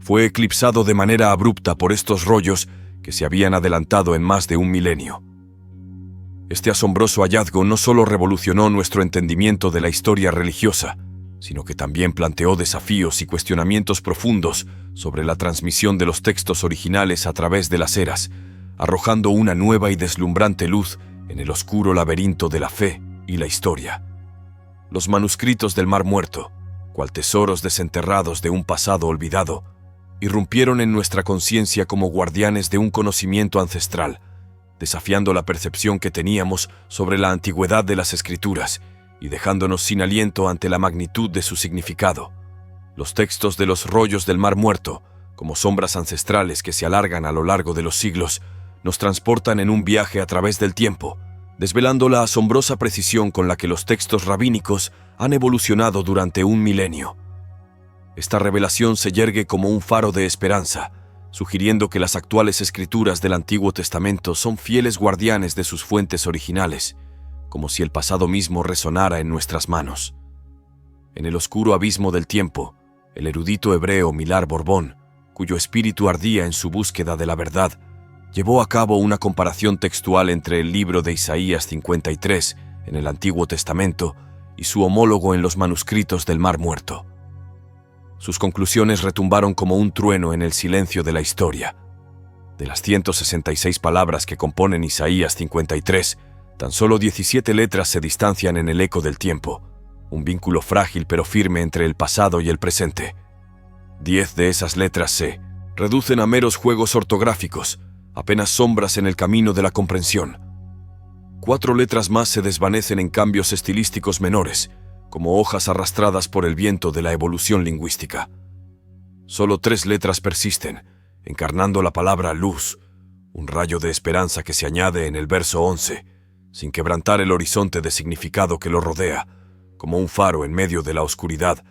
fue eclipsado de manera abrupta por estos rollos que se habían adelantado en más de un milenio. Este asombroso hallazgo no solo revolucionó nuestro entendimiento de la historia religiosa, sino que también planteó desafíos y cuestionamientos profundos sobre la transmisión de los textos originales a través de las eras, arrojando una nueva y deslumbrante luz en el oscuro laberinto de la fe y la historia. Los manuscritos del Mar Muerto, cual tesoros desenterrados de un pasado olvidado, irrumpieron en nuestra conciencia como guardianes de un conocimiento ancestral, desafiando la percepción que teníamos sobre la antigüedad de las Escrituras y dejándonos sin aliento ante la magnitud de su significado. Los textos de los rollos del Mar Muerto, como sombras ancestrales que se alargan a lo largo de los siglos, nos transportan en un viaje a través del tiempo, desvelando la asombrosa precisión con la que los textos rabínicos han evolucionado durante un milenio. Esta revelación se yergue como un faro de esperanza, sugiriendo que las actuales escrituras del Antiguo Testamento son fieles guardianes de sus fuentes originales, como si el pasado mismo resonara en nuestras manos. En el oscuro abismo del tiempo, el erudito hebreo Millar Borbón, cuyo espíritu ardía en su búsqueda de la verdad, llevó a cabo una comparación textual entre el libro de Isaías 53 en el Antiguo Testamento y su homólogo en los manuscritos del Mar Muerto. Sus conclusiones retumbaron como un trueno en el silencio de la historia. De las 166 palabras que componen Isaías 53, tan solo 17 letras se distancian en el eco del tiempo, un vínculo frágil pero firme entre el pasado y el presente. 10 de esas letras se reducen a meros juegos ortográficos, apenas sombras en el camino de la comprensión. 4 letras más se desvanecen en cambios estilísticos menores, como hojas arrastradas por el viento de la evolución lingüística. Solo 3 letras persisten, encarnando la palabra luz, un rayo de esperanza que se añade en el verso 11, sin quebrantar el horizonte de significado que lo rodea, como un faro en medio de la oscuridad,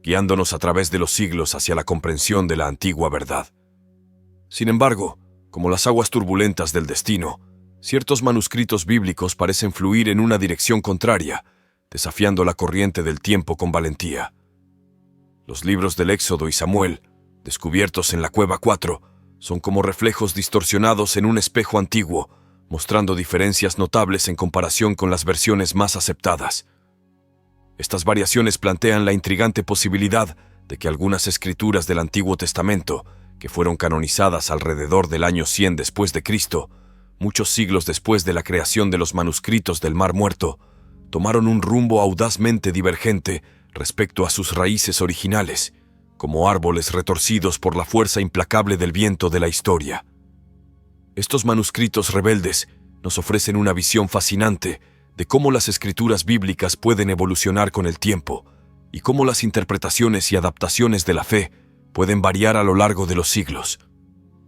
guiándonos a través de los siglos hacia la comprensión de la antigua verdad. Sin embargo, como las aguas turbulentas del destino, ciertos manuscritos bíblicos parecen fluir en una dirección contraria, desafiando la corriente del tiempo con valentía. Los libros del Éxodo y Samuel, descubiertos en la Cueva 4, son como reflejos distorsionados en un espejo antiguo, mostrando diferencias notables en comparación con las versiones más aceptadas. Estas variaciones plantean la intrigante posibilidad de que algunas escrituras del Antiguo Testamento, que fueron canonizadas alrededor del año 100 después de Cristo, muchos siglos después de la creación de los manuscritos del Mar Muerto, tomaron un rumbo audazmente divergente respecto a sus raíces originales, como árboles retorcidos por la fuerza implacable del viento de la historia. Estos manuscritos rebeldes nos ofrecen una visión fascinante de cómo las escrituras bíblicas pueden evolucionar con el tiempo y cómo las interpretaciones y adaptaciones de la fe pueden variar a lo largo de los siglos.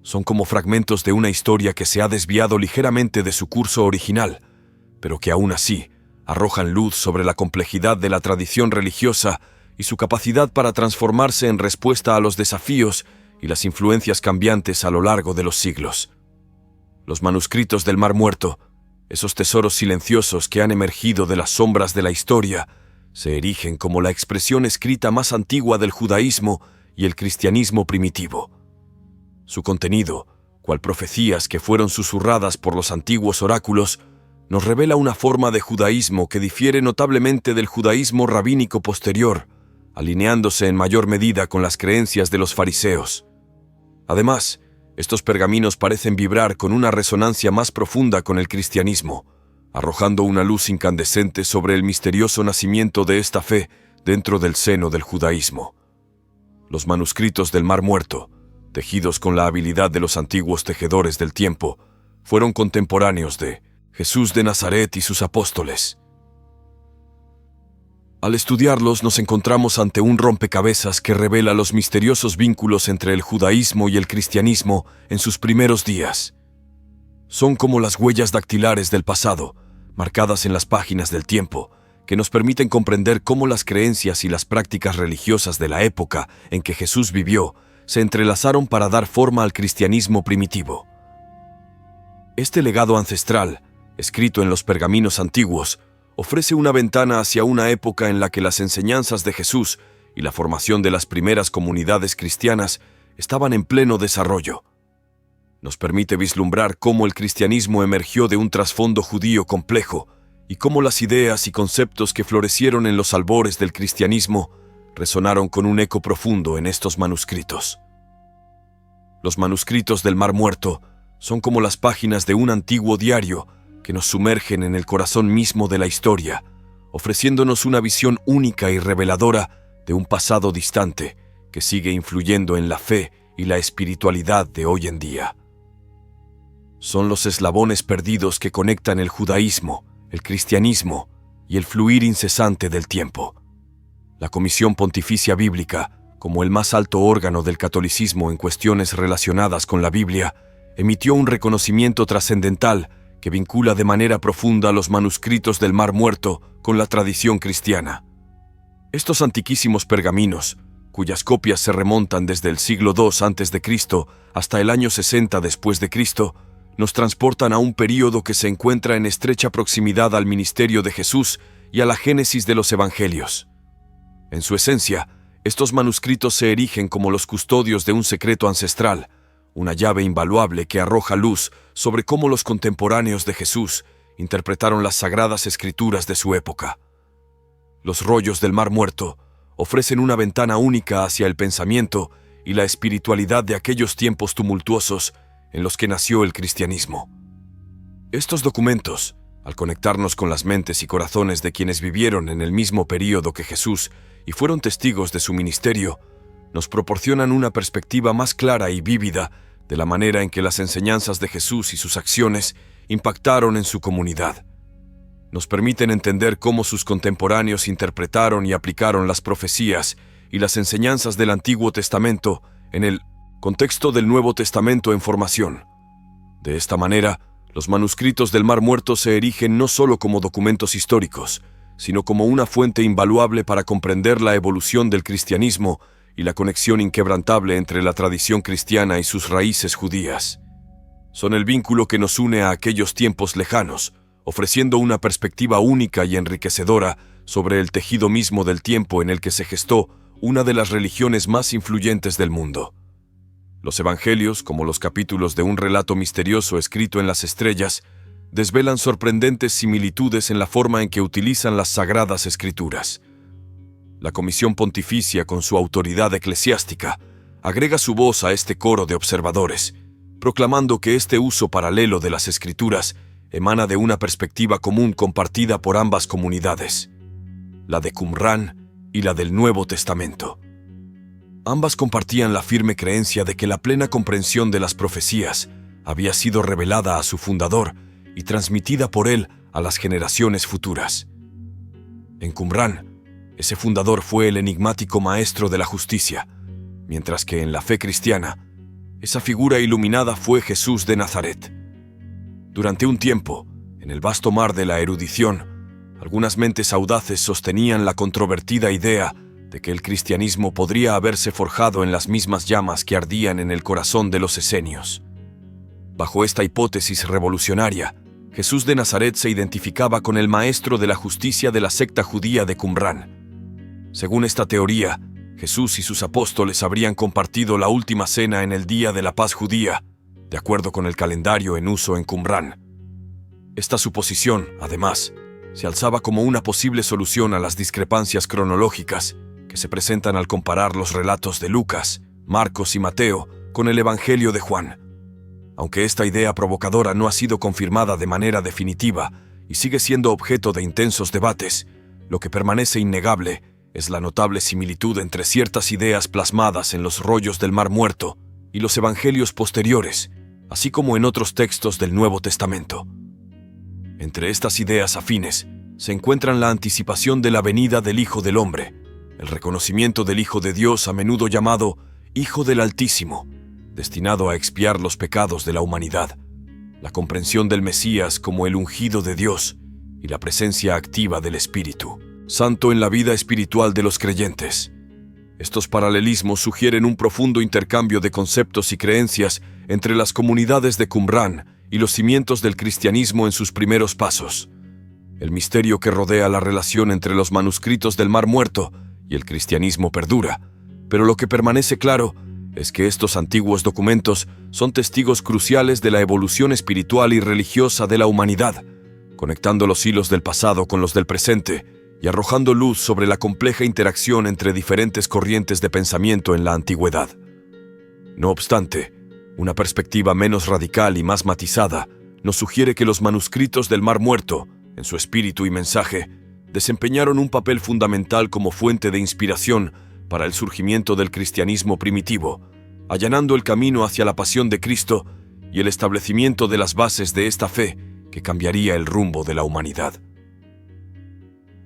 Son como fragmentos de una historia que se ha desviado ligeramente de su curso original, pero que aún así arrojan luz sobre la complejidad de la tradición religiosa y su capacidad para transformarse en respuesta a los desafíos y las influencias cambiantes a lo largo de los siglos. Los manuscritos del Mar Muerto, esos tesoros silenciosos que han emergido de las sombras de la historia, se erigen como la expresión escrita más antigua del judaísmo y el cristianismo primitivo. Su contenido, cual profecías que fueron susurradas por los antiguos oráculos, nos revela una forma de judaísmo que difiere notablemente del judaísmo rabínico posterior, alineándose en mayor medida con las creencias de los fariseos. Además, estos pergaminos parecen vibrar con una resonancia más profunda con el cristianismo, arrojando una luz incandescente sobre el misterioso nacimiento de esta fe dentro del seno del judaísmo. Los manuscritos del Mar Muerto, tejidos con la habilidad de los antiguos tejedores del tiempo, fueron contemporáneos de Jesús de Nazaret y sus apóstoles. Al estudiarlos nos encontramos ante un rompecabezas que revela los misteriosos vínculos entre el judaísmo y el cristianismo en sus primeros días. Son como las huellas dactilares del pasado, marcadas en las páginas del tiempo, que nos permiten comprender cómo las creencias y las prácticas religiosas de la época en que Jesús vivió se entrelazaron para dar forma al cristianismo primitivo. Este legado ancestral, escrito en los pergaminos antiguos, ofrece una ventana hacia una época en la que las enseñanzas de Jesús y la formación de las primeras comunidades cristianas estaban en pleno desarrollo. Nos permite vislumbrar cómo el cristianismo emergió de un trasfondo judío complejo y cómo las ideas y conceptos que florecieron en los albores del cristianismo resonaron con un eco profundo en estos manuscritos. Los manuscritos del Mar Muerto son como las páginas de un antiguo diario que nos sumergen en el corazón mismo de la historia, ofreciéndonos una visión única y reveladora de un pasado distante que sigue influyendo en la fe y la espiritualidad de hoy en día. Son los eslabones perdidos que conectan el judaísmo, el cristianismo y el fluir incesante del tiempo. La Comisión Pontificia Bíblica, como el más alto órgano del catolicismo en cuestiones relacionadas con la Biblia, emitió un reconocimiento trascendental que vincula de manera profunda los manuscritos del Mar Muerto con la tradición cristiana. Estos antiquísimos pergaminos, cuyas copias se remontan desde el siglo II a.C. hasta el año 60 después de Cristo, nos transportan a un período que se encuentra en estrecha proximidad al ministerio de Jesús y a la génesis de los evangelios. En su esencia, estos manuscritos se erigen como los custodios de un secreto ancestral, una llave invaluable que arroja luz sobre cómo los contemporáneos de Jesús interpretaron las sagradas escrituras de su época. Los rollos del Mar Muerto ofrecen una ventana única hacia el pensamiento y la espiritualidad de aquellos tiempos tumultuosos en los que nació el cristianismo. Estos documentos, al conectarnos con las mentes y corazones de quienes vivieron en el mismo período que Jesús y fueron testigos de su ministerio, nos proporcionan una perspectiva más clara y vívida de la manera en que las enseñanzas de Jesús y sus acciones impactaron en su comunidad. Nos permiten entender cómo sus contemporáneos interpretaron y aplicaron las profecías y las enseñanzas del Antiguo Testamento en el contexto del Nuevo Testamento en formación. De esta manera, los manuscritos del Mar Muerto se erigen no solo como documentos históricos, sino como una fuente invaluable para comprender la evolución del cristianismo y la conexión inquebrantable entre la tradición cristiana y sus raíces judías. Son el vínculo que nos une a aquellos tiempos lejanos, ofreciendo una perspectiva única y enriquecedora sobre el tejido mismo del tiempo en el que se gestó una de las religiones más influyentes del mundo. Los evangelios, como los capítulos de un relato misterioso escrito en las estrellas, desvelan sorprendentes similitudes en la forma en que utilizan las sagradas escrituras. La Comisión Pontificia, con su autoridad eclesiástica, agrega su voz a este coro de observadores, proclamando que este uso paralelo de las escrituras emana de una perspectiva común compartida por ambas comunidades, la de Qumrán y la del Nuevo Testamento. Ambas compartían la firme creencia de que la plena comprensión de las profecías había sido revelada a su fundador y transmitida por él a las generaciones futuras. En Qumrán, ese fundador fue el enigmático maestro de la justicia, mientras que en la fe cristiana, esa figura iluminada fue Jesús de Nazaret. Durante un tiempo, en el vasto mar de la erudición, algunas mentes audaces sostenían la controvertida idea de que el cristianismo podría haberse forjado en las mismas llamas que ardían en el corazón de los esenios. Bajo esta hipótesis revolucionaria, Jesús de Nazaret se identificaba con el maestro de la justicia de la secta judía de Qumrán. Según esta teoría, Jesús y sus apóstoles habrían compartido la última cena en el Día de la Paz judía, de acuerdo con el calendario en uso en Qumrán. Esta suposición, además, se alzaba como una posible solución a las discrepancias cronológicas que se presentan al comparar los relatos de Lucas, Marcos y Mateo con el Evangelio de Juan. Aunque esta idea provocadora no ha sido confirmada de manera definitiva y sigue siendo objeto de intensos debates, lo que permanece innegable es la notable similitud entre ciertas ideas plasmadas en los rollos del Mar Muerto y los evangelios posteriores, así como en otros textos del Nuevo Testamento. Entre estas ideas afines se encuentran la anticipación de la venida del Hijo del Hombre, el reconocimiento del Hijo de Dios, a menudo llamado Hijo del Altísimo, destinado a expiar los pecados de la humanidad, la comprensión del Mesías como el ungido de Dios y la presencia activa del Espíritu Santo en la vida espiritual de los creyentes. Estos paralelismos sugieren un profundo intercambio de conceptos y creencias entre las comunidades de Qumrán y los cimientos del cristianismo en sus primeros pasos. El misterio que rodea la relación entre los manuscritos del Mar Muerto y el cristianismo perdura, pero lo que permanece claro es que estos antiguos documentos son testigos cruciales de la evolución espiritual y religiosa de la humanidad, conectando los hilos del pasado con los del presente y arrojando luz sobre la compleja interacción entre diferentes corrientes de pensamiento en la antigüedad. No obstante, una perspectiva menos radical y más matizada nos sugiere que los manuscritos del Mar Muerto, en su espíritu y mensaje, desempeñaron un papel fundamental como fuente de inspiración para el surgimiento del cristianismo primitivo, allanando el camino hacia la pasión de Cristo y el establecimiento de las bases de esta fe que cambiaría el rumbo de la humanidad.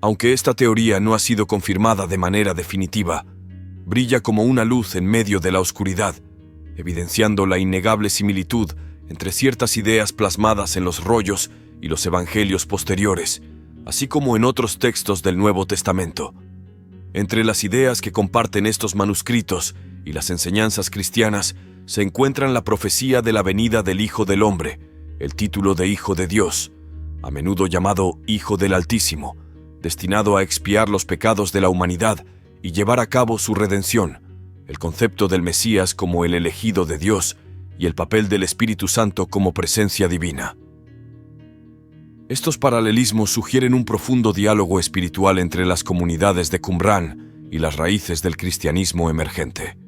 Aunque esta teoría no ha sido confirmada de manera definitiva, brilla como una luz en medio de la oscuridad, evidenciando la innegable similitud entre ciertas ideas plasmadas en los rollos y los evangelios posteriores, así como en otros textos del Nuevo Testamento. Entre las ideas que comparten estos manuscritos y las enseñanzas cristianas se encuentran la profecía de la venida del Hijo del Hombre, el título de Hijo de Dios, a menudo llamado Hijo del Altísimo, destinado a expiar los pecados de la humanidad y llevar a cabo su redención, el concepto del Mesías como el elegido de Dios y el papel del Espíritu Santo como presencia divina. Estos paralelismos sugieren un profundo diálogo espiritual entre las comunidades de Qumrán y las raíces del cristianismo emergente.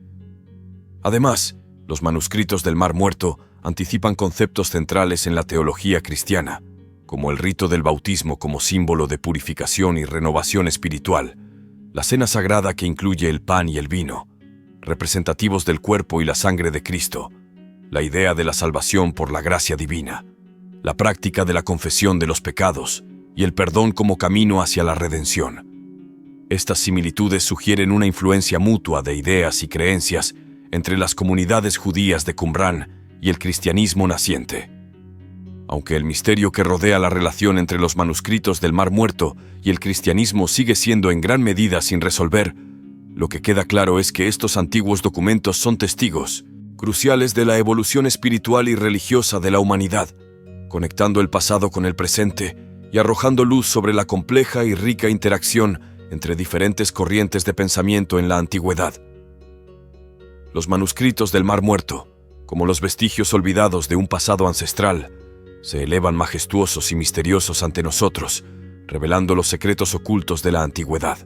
Además, los manuscritos del Mar Muerto anticipan conceptos centrales en la teología cristiana, como el rito del bautismo como símbolo de purificación y renovación espiritual, la cena sagrada que incluye el pan y el vino, representativos del cuerpo y la sangre de Cristo, la idea de la salvación por la gracia divina, la práctica de la confesión de los pecados y el perdón como camino hacia la redención. Estas similitudes sugieren una influencia mutua de ideas y creencias entre las comunidades judías de Qumrán y el cristianismo naciente. Aunque el misterio que rodea la relación entre los manuscritos del Mar Muerto y el cristianismo sigue siendo en gran medida sin resolver, lo que queda claro es que estos antiguos documentos son testigos cruciales de la evolución espiritual y religiosa de la humanidad, conectando el pasado con el presente y arrojando luz sobre la compleja y rica interacción entre diferentes corrientes de pensamiento en la antigüedad. Los manuscritos del Mar Muerto, como los vestigios olvidados de un pasado ancestral, se elevan majestuosos y misteriosos ante nosotros, revelando los secretos ocultos de la antigüedad.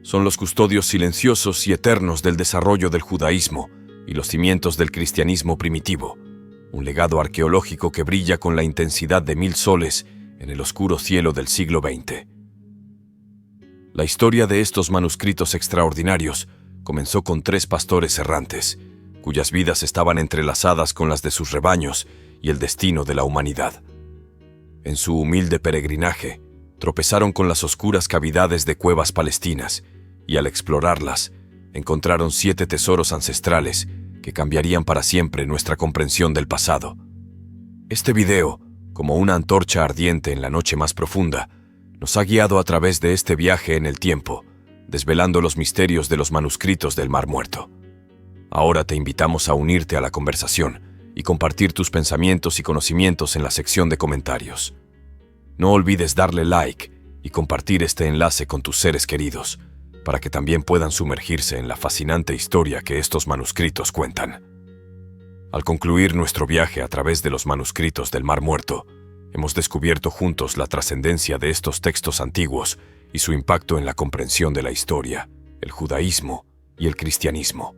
Son los custodios silenciosos y eternos del desarrollo del judaísmo y los cimientos del cristianismo primitivo, un legado arqueológico que brilla con la intensidad de 1000 soles en el oscuro cielo del siglo XX. La historia de estos manuscritos extraordinarios comenzó con 3 pastores errantes, cuyas vidas estaban entrelazadas con las de sus rebaños y el destino de la humanidad. En su humilde peregrinaje, tropezaron con las oscuras cavidades de cuevas palestinas y al explorarlas, encontraron 7 tesoros ancestrales que cambiarían para siempre nuestra comprensión del pasado. Este video, como una antorcha ardiente en la noche más profunda, nos ha guiado a través de este viaje en el tiempo, desvelando los misterios de los manuscritos del Mar Muerto. Ahora te invitamos a unirte a la conversación y compartir tus pensamientos y conocimientos en la sección de comentarios. No olvides darle like y compartir este enlace con tus seres queridos, para que también puedan sumergirse en la fascinante historia que estos manuscritos cuentan. Al concluir nuestro viaje a través de los manuscritos del Mar Muerto, hemos descubierto juntos la trascendencia de estos textos antiguos y su impacto en la comprensión de la historia, el judaísmo y el cristianismo.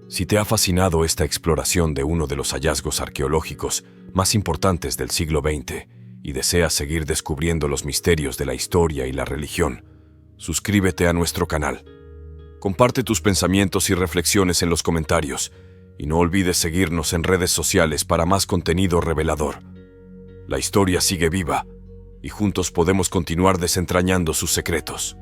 Si te ha fascinado esta exploración de uno de los hallazgos arqueológicos más importantes del siglo XX y deseas seguir descubriendo los misterios de la historia y la religión, suscríbete a nuestro canal. Comparte tus pensamientos y reflexiones en los comentarios y no olvides seguirnos en redes sociales para más contenido revelador. La historia sigue viva y juntos podemos continuar desentrañando sus secretos.